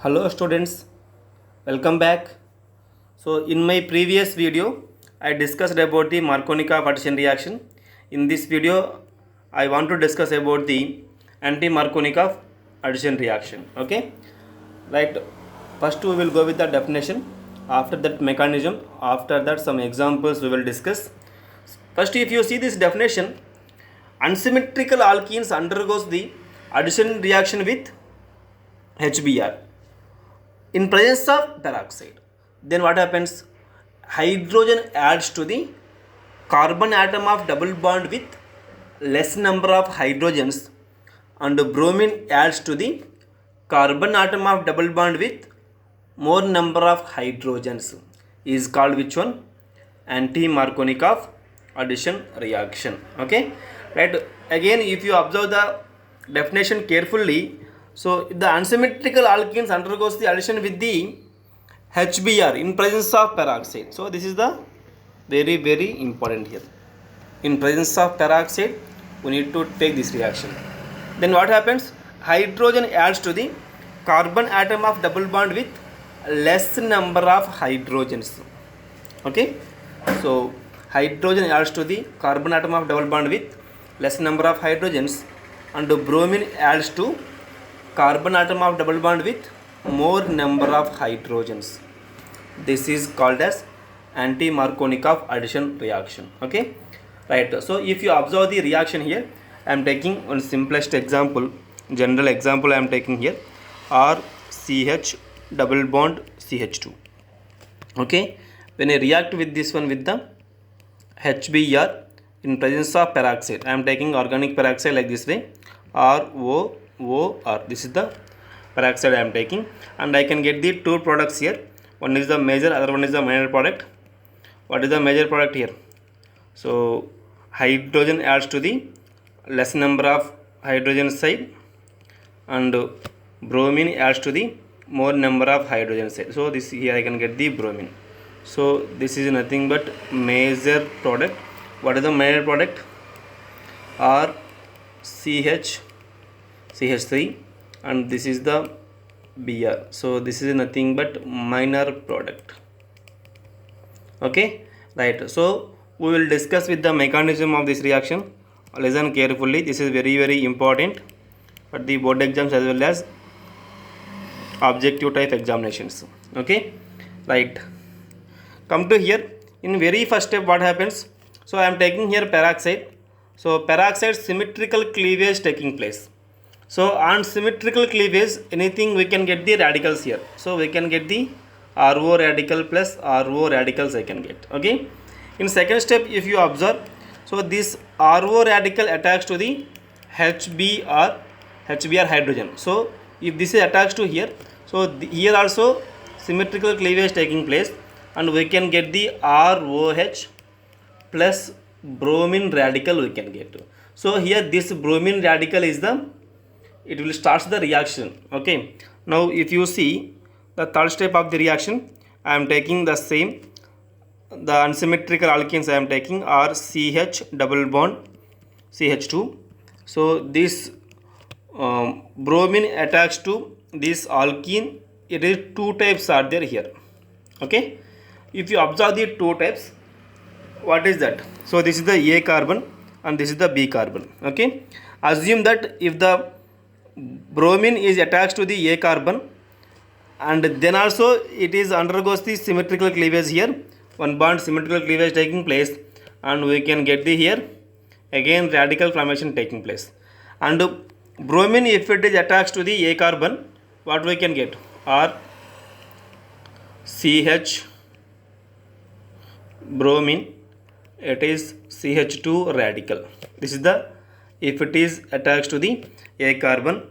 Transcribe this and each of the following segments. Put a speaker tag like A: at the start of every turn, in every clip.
A: Hello students, welcome back. So in my previous video, I discussed about the Markovnikov addition reaction. In this video, I want to discuss about the anti-Markovnikov addition reaction. Okay, right. First we will go with the definition. After that mechanism. After that some examples we will discuss. First, if you see this definition, unsymmetrical alkenes undergoes the addition reaction with HBr in presence of peroxide. Then what happens? Hydrogen adds to the carbon atom of double bond with less number of hydrogens, and bromine adds to the carbon atom of double bond with more number of hydrogens. Is called which one? Anti-Markovnikov addition reaction. Okay, right. Again, if you observe the definition carefully, so the unsymmetrical alkenes undergoes the addition with the HBr in presence of peroxide. So this is the very important here. In presence of peroxide, we need to take this reaction. Then what happens? Hydrogen adds to the carbon atom of double bond with less number of hydrogens. Okay, so hydrogen adds to the carbon atom of double bond with less number of hydrogens, and bromine adds to carbon atom of double bond with more number of hydrogens. This is called as anti-Markovnikov addition reaction. Okay, right. So if you observe the reaction here, I am taking one simplest example, general example I am taking here, RCH double bond CH2. Okay, when I react with this one with the HBr in presence of peroxide, I am taking organic peroxide like this way, ROOR. This is the peroxide I am taking, and I can get the two products here. One is the major, other one is the minor product. What is the major product here? So hydrogen adds to the less number of hydrogen side, and bromine adds to the more number of hydrogen side. So this here I can get the bromine. So this is nothing but major product. What is the minor product? CH3, and this is the Br. So this is nothing but minor product. Okay, right. So we will discuss with the mechanism of this reaction. Listen carefully. This is very important for the board exams as well as objective type examinations. Okay, right. Come to here. In very first step, what happens? So I am taking here peroxide. So peroxide symmetrical cleavage taking place. So on symmetrical cleavage, anything we can get the radicals here. So we can get the RO radical plus RO radicals I can get. Okay. In second step, if you observe, so this RO radical attacks to the HBr hydrogen. So if this is attached to here, so here also symmetrical cleavage taking place, and we can get the ROH plus bromine radical we can get. So here this bromine radical is it will start the reaction. Okay, now if you see the third step of the reaction, I am taking the same, the unsymmetrical alkenes I am taking are CH double bond CH2. So this bromine attached to this alkene. It is two types are there here. Okay, if you observe the two types, what is that? So this is the A carbon and this is the B carbon. Okay, assume that if the bromine is attached to the A carbon, and then also it is undergoes the symmetrical cleavage here, one bond symmetrical cleavage taking place, and we can get the here again radical formation taking place. And bromine, if it is attached to the A carbon, what we can get? Or CH bromine, it is CH2 radical. This is the if it is attached to the A carbon,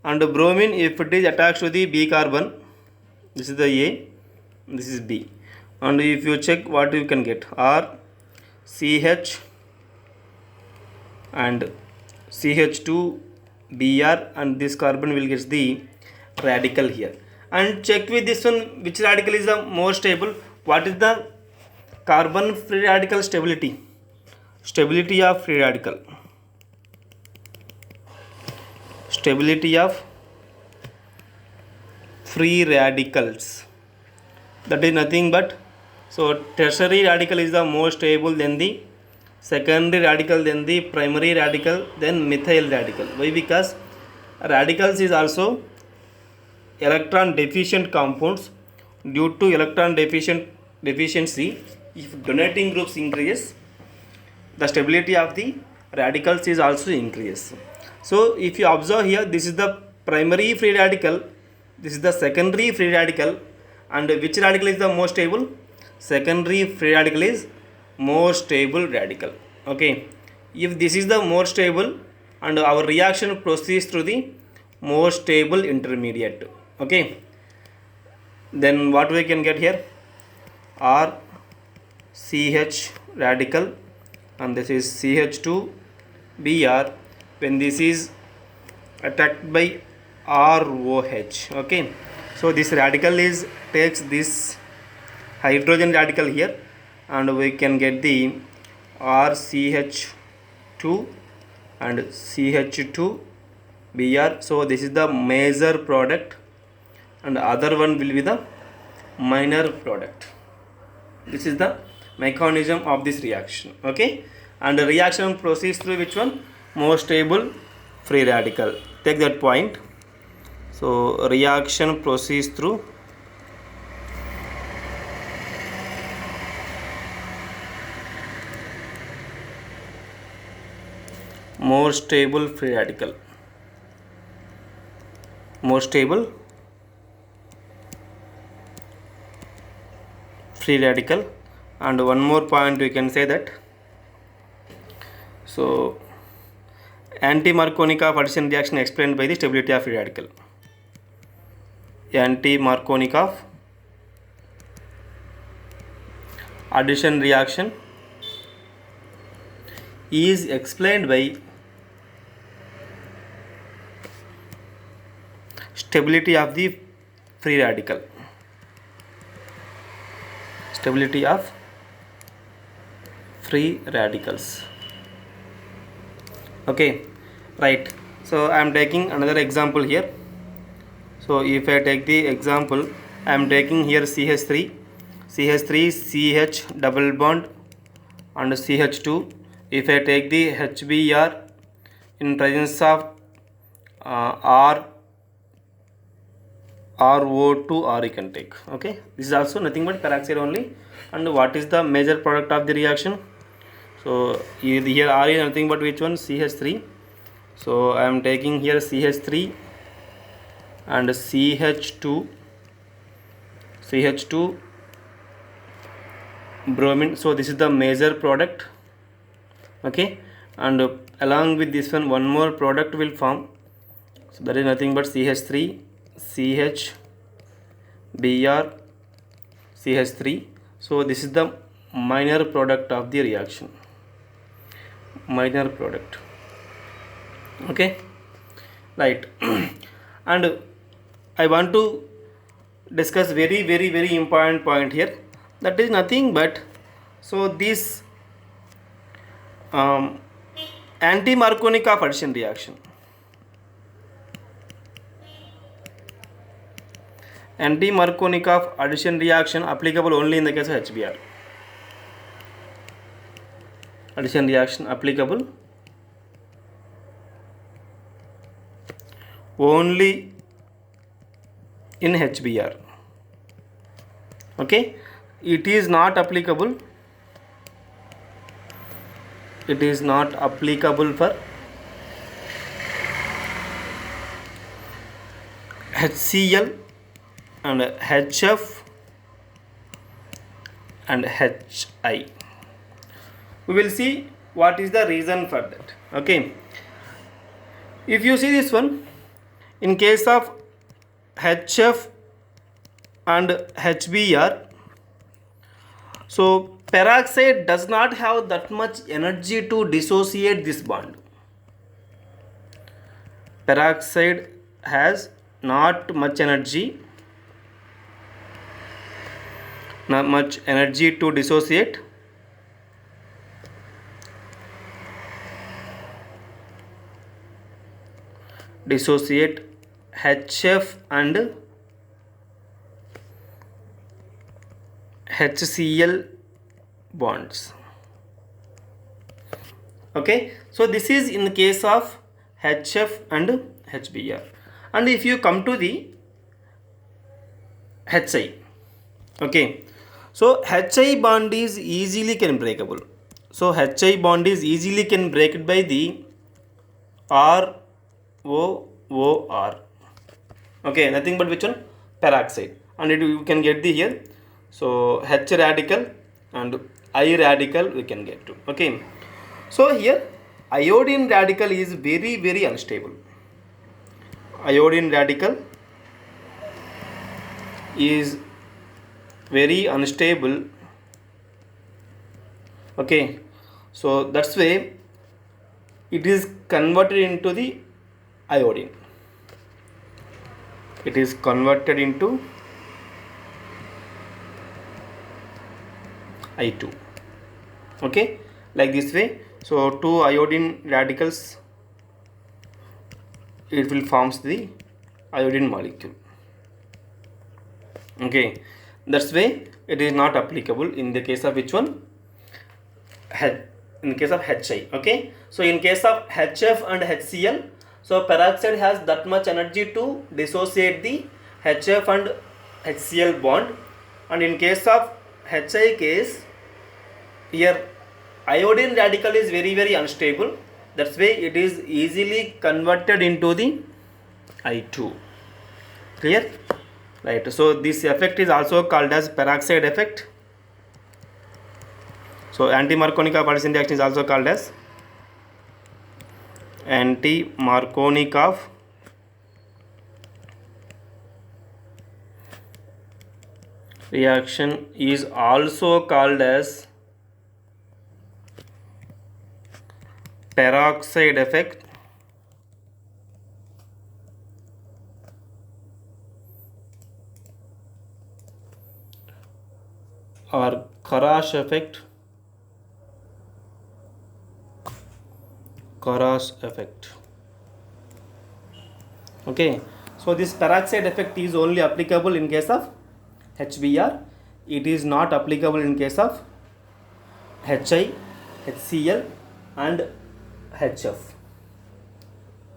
A: and bromine if it is attached to the B carbon, this is the A, this is B, and if you check what you can get, R CH and CH2 Br, and this carbon will get the radical here. And check with this one which radical is the more stable. What is the carbon free radical stability? Stability of free radical. Stability of free radicals. That is nothing but, so tertiary radical is the more stable than the secondary radical, then the primary radical, then methyl radical. Why? Because radicals is also electron deficient compounds. Due to electron deficiency, if donating groups increase, the stability of the radicals is also increase. So if you observe here, this is the primary free radical, this is the secondary free radical, and which radical is the more stable? Secondary free radical is more stable radical. Okay, if this is the more stable and our reaction proceeds through the more stable intermediate, okay, then what we can get here? RCH radical, and this is CH2Br when this is attacked by ROH. Okay, so this radical is takes this hydrogen radical here, and we can get the RCH2 and CH2Br. So this is the major product and other one will be the minor product. This is the mechanism of this reaction. Okay, and the reaction proceeds through which one? More stable free radical. Take that point. So reaction proceeds through more stable free radical. More stable free radical. And one more point we can say that, so anti-Markovnikov addition reaction explained by the stability of free radical. Anti-Markovnikov addition reaction is explained by stability of the free radical. Stability of free radicals. Okay, right. So I am taking another example here. So if I take the example, I am taking here CH3, CH double bond and CH2. If I take the HBr in presence of RO2, R you can take. Okay, this is also nothing but peroxide only. And what is the major product of the reaction? So here R is nothing but which one? CH3. So I am taking here CH3 and CH2 bromine. So this is the major product. Okay, and along with this one more product will form. So that is nothing but CH3, CHBr, CH3. So this is the minor product of the reaction. Minor product. Okay, right. And I want to discuss very important point here. That is nothing but, so this anti-Markovnikov addition reaction. Anti-Markovnikov addition reaction applicable only in the case of HBr. Addition reaction applicable only in HBr. Okay, it is not applicable. It is not applicable for HCl and HF and HI. We will see what is the reason for that. Okay, if you see this one, in case of HF and HBr, so peroxide does not have that much energy to dissociate this bond. Peroxide has not much energy to dissociate HF and HCl bonds. Okay, so this is in the case of HF and HBr. And if you come to the HI, okay, so HI bond is easily can breakable. So HI bond is easily can break it by the ROOR. Okay, nothing but which one? Peroxide. And you can get the here. So H radical and I radical we can get to. Okay. So here iodine radical is very unstable. Iodine radical is very unstable. Okay, so that's why it is converted into the iodine. It is converted into I2. Okay, like this way. So two iodine radicals, it will forms the iodine molecule. Okay, that's why it is not applicable in the case of which one? In the case of HI. Okay, so in case of HF and HCl, so peroxide has that much energy to dissociate the HF and HCl bond, and in case of HI case, here iodine radical is very unstable. That's why it is easily converted into the I2. Clear? Right. So this effect is also called as peroxide effect. So anti-Markovnikov partition reaction is also called as anti-Markovnikov reaction is also called as peroxide effect or Kharash effect. Kharash effect. Okay, so this peroxide effect is only applicable in case of HBr. It is not applicable in case of HI, HCl and HF.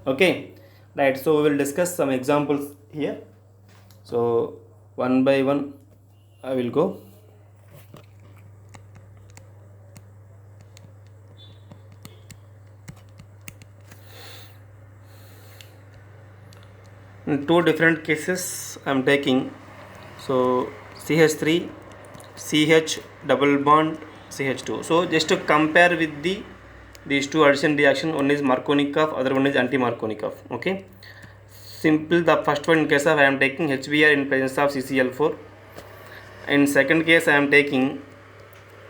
A: Okay, right. So we will discuss some examples here. So one by one I will go. In two different cases I am taking. So CH3 CH double bond CH2. So just to compare with these two addition reaction, one is Markovnikov, other one is anti-Markovnikov. Okay, simple. The first one in case of I am taking HBr in presence of CCl4. In second case I am taking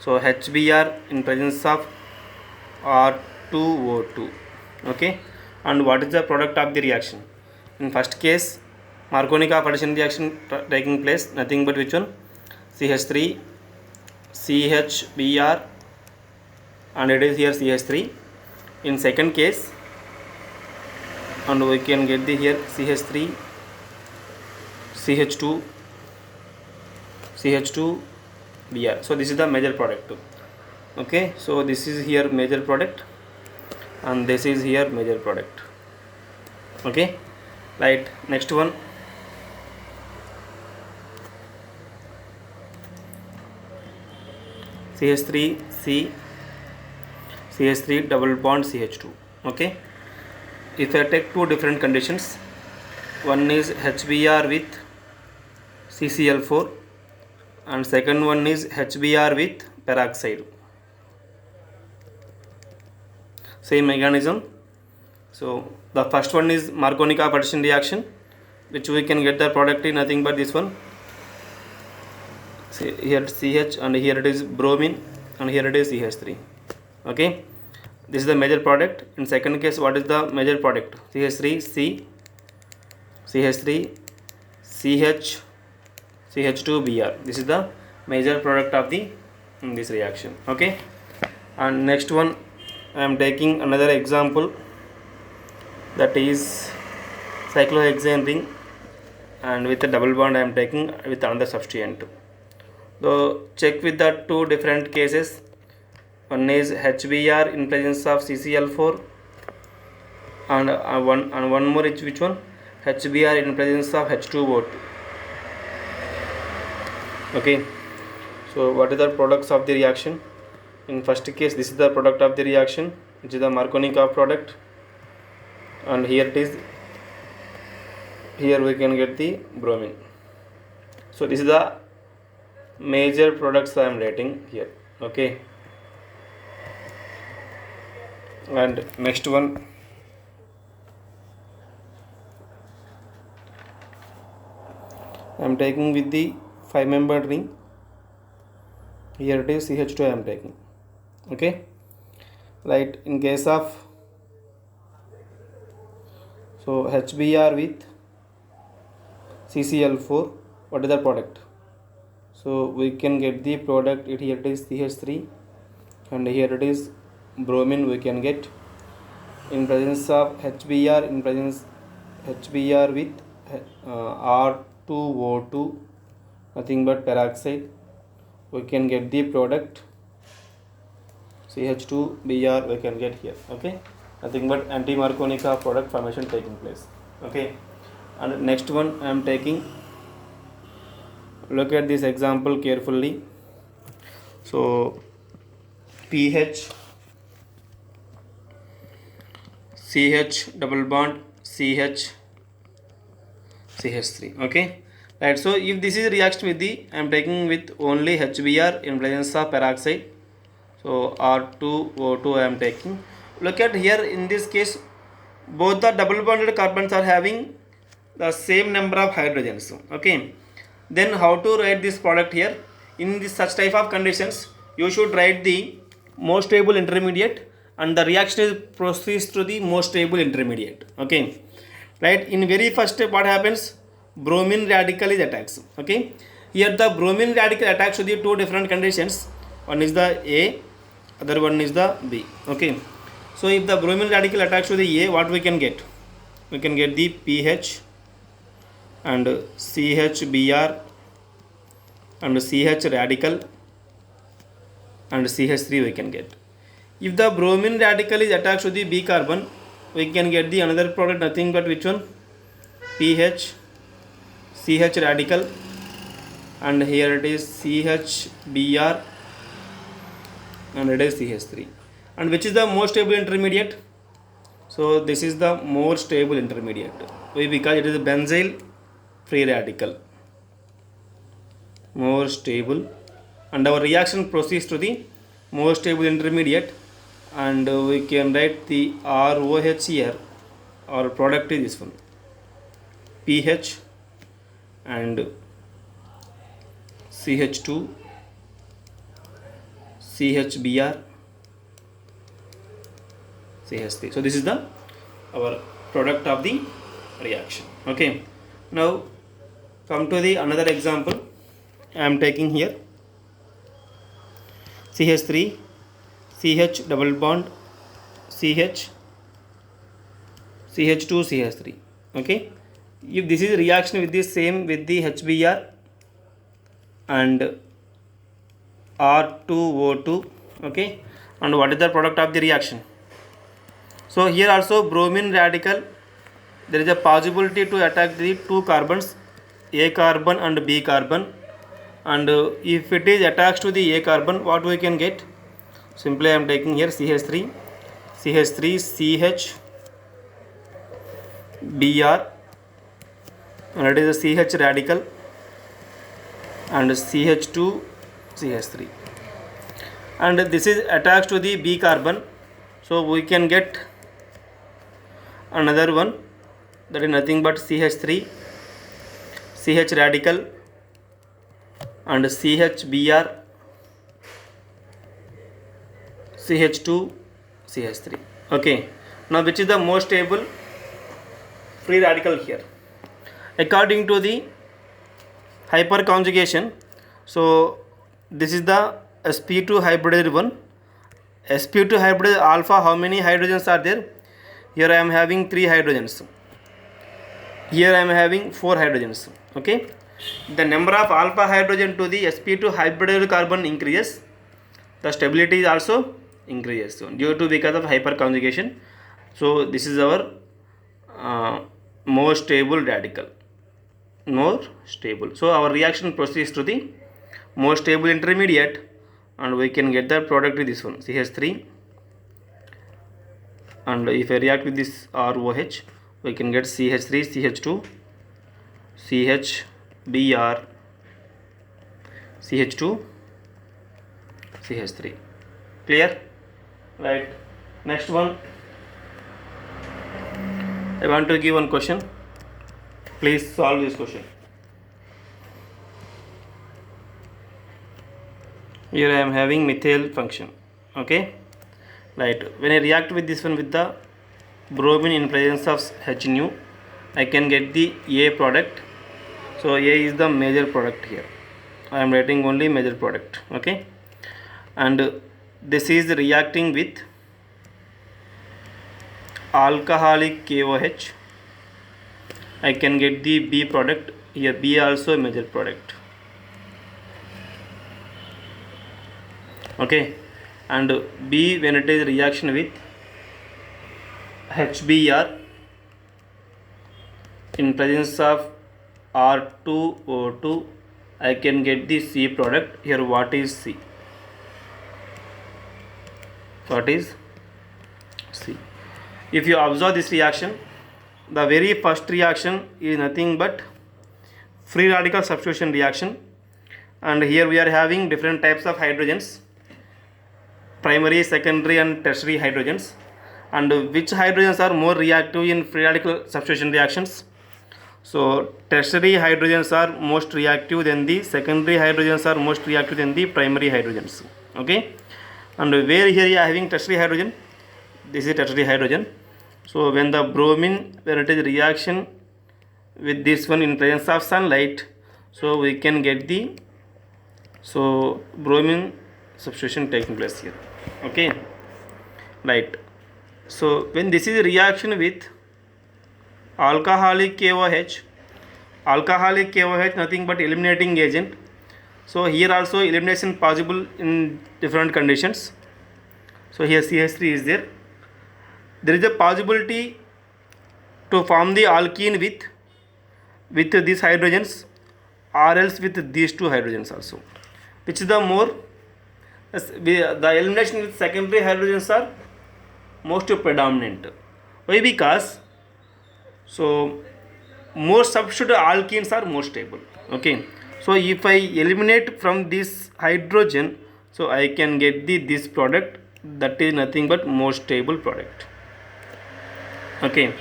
A: so HBr in presence of R2O2. Okay, and what is the product of the reaction? In first case Markovnikov addition reaction taking place, nothing but which one? CH3 CHBr and it is here CH3. In second case, and we can get the here CH3 CH2 CH2Br. So this is the major product. Okay, so this is here major product and this is here major product. Okay, right. Next one, CH3 CH3 double bond CH2. Okay, if I take two different conditions, one is HBr with CCl4 and second one is HBr with peroxide. Same mechanism. So the first one is Markovnikov addition reaction, which we can get the product in nothing but this one. See here CH and here it is bromine and here it is CH3. Okay, this is the major product. In second case, what is the major product? CH3 CH3 CH CH2Br. This is the major product of this reaction. Okay, and next one I am taking another example, that is cyclohexane ring, and with a double bond I am taking with another substituent. So check with the two different cases. One is HBr in presence of CCl4, and one more is which one? HBr in presence of H2O2. Okay. So what are the products of the reaction? In first case, this is the product of the reaction, which is the Markovnikov product, and here it is. Here we can get the bromine. So this is the major products I am writing here. Okay. And next one, I am taking with the 5-membered ring. Here it is CH2 I am taking. Okay. Right. In case of HBr with CCl4, what is the product? So we can get the product. Here it is CH3, and here it is bromine. We can get in presence of HBr, in presence HBr with R2O2, nothing but peroxide. We can get the product CH2Br. We can get here. Okay, nothing but anti-Markovnikov product formation taking place. Okay, and next one I am taking. Look at this example carefully. So pH, CH double bond CH, CH3. Okay, right. So if this is reaction with the, I am taking with only HBr in presence of peroxide. So R2O2 I am taking. Look at here, in this case both the double bonded carbons are having the same number of hydrogens. Okay, then how to write this product here? In this such type of conditions, you should write the most stable intermediate, and the reaction proceeds to the most stable intermediate. Okay, right. In very first step, what happens? Bromine radical is attacks. Okay, here the bromine radical attacks to the two different conditions. One is the A, other one is the B. Okay, so if the bromine radical attacks to the A, what we can get? We can get the pH and CHBr and CH radical and CH3 we can get. If the bromine radical is attached to the B carbon, we can get the another product, nothing but which one? pH, CH radical, and here it is CHBr, and it is CH3. And which is the most stable intermediate? So this is the more stable intermediate. Why? Because it is a benzyl free radical, more stable, and our reaction proceeds to the more stable intermediate, and we can write the ROH here. Our product is this one, pH and CH2, CHBr, CH3. So this is the our product of the reaction. Okay, now come to the another example. I am taking here CH3, CH double bond CH, CH2, CH3. Okay, if this is reaction with the same with the HBr and R2O2. Okay, and what is the product of the reaction? So here also bromine radical, there is a possibility to attack the two carbons, A carbon and B carbon, and if it is attached to the A carbon, what we can get? Simply I am taking here CH3, CH, Br, and it is a CH radical, and CH2, CH3, and this is attached to the B carbon, so we can get another one, that is nothing but CH3, CH radical, and CHBr, CH2, CH3. Okay, now which is the most stable free radical here? According to the hyperconjugation, so this is the sp2 hybridized one. sp2 hybridized alpha, how many hydrogens are there? Here I am having 3 hydrogens. Here I am having 4 hydrogens. Okay, the number of alpha hydrogen to the sp2 hybridized carbon increases, the stability is also increases, so due to because of hyperconjugation. So this is our more stable radical, more stable. So our reaction proceeds to the more stable intermediate, and we can get the product with this one, CH3. And if I react with this ROH, we can get CH3, CH2, CHBr, CH2, CH3. Clear? Right. Next one, I want to give one question. Please solve this question. Here I am having methyl function. Okay. Right. When I react with this one with the bromine in presence of H nu, I can get the A product. So A is the major product here. I am writing only major product. Okay. And this is reacting with alcoholic KOH. I can get the B product. Here B also a major product. Okay. And B, when it is reaction with HBr in presence of R2O2, I can get the C product. Here what is C? What is C? If you observe this reaction, the very first reaction is nothing but free radical substitution reaction, and here we are having different types of hydrogens, primary, secondary and tertiary hydrogens. And which hydrogens are more reactive in free radical substitution reactions? So tertiary hydrogens are most reactive than the secondary hydrogens are most reactive than the primary hydrogens. Okay. And where here you are having tertiary hydrogen, this is tertiary hydrogen. So when the bromine, when it is reaction with this one in presence of sunlight, so we can get the, so bromine substitution taking place here. Okay. Right. So when this is a reaction with alcoholic KOH, alcoholic KOH nothing but eliminating agent. So here also elimination possible in different conditions. So here CH3 is there. There is a possibility to form the alkene with these hydrogens, or else with these two hydrogens also. Which is the more, the elimination with secondary hydrogens are most predominant. Why? Because so more substitute alkenes are more stable. Okay. So if I eliminate from this hydrogen, so I can get this product, that is nothing but more stable product. Okay.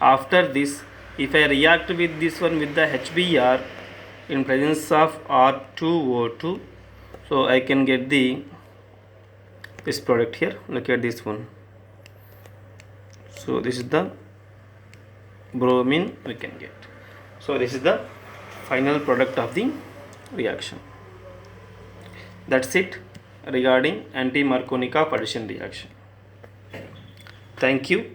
A: After this, if I react with this one with the HBr in presence of R2O2, so I can get this product here. Look at this one. So this is the bromine we can get. So this is the final product of the reaction. That's it regarding anti-Markovnikov addition reaction. Thank you.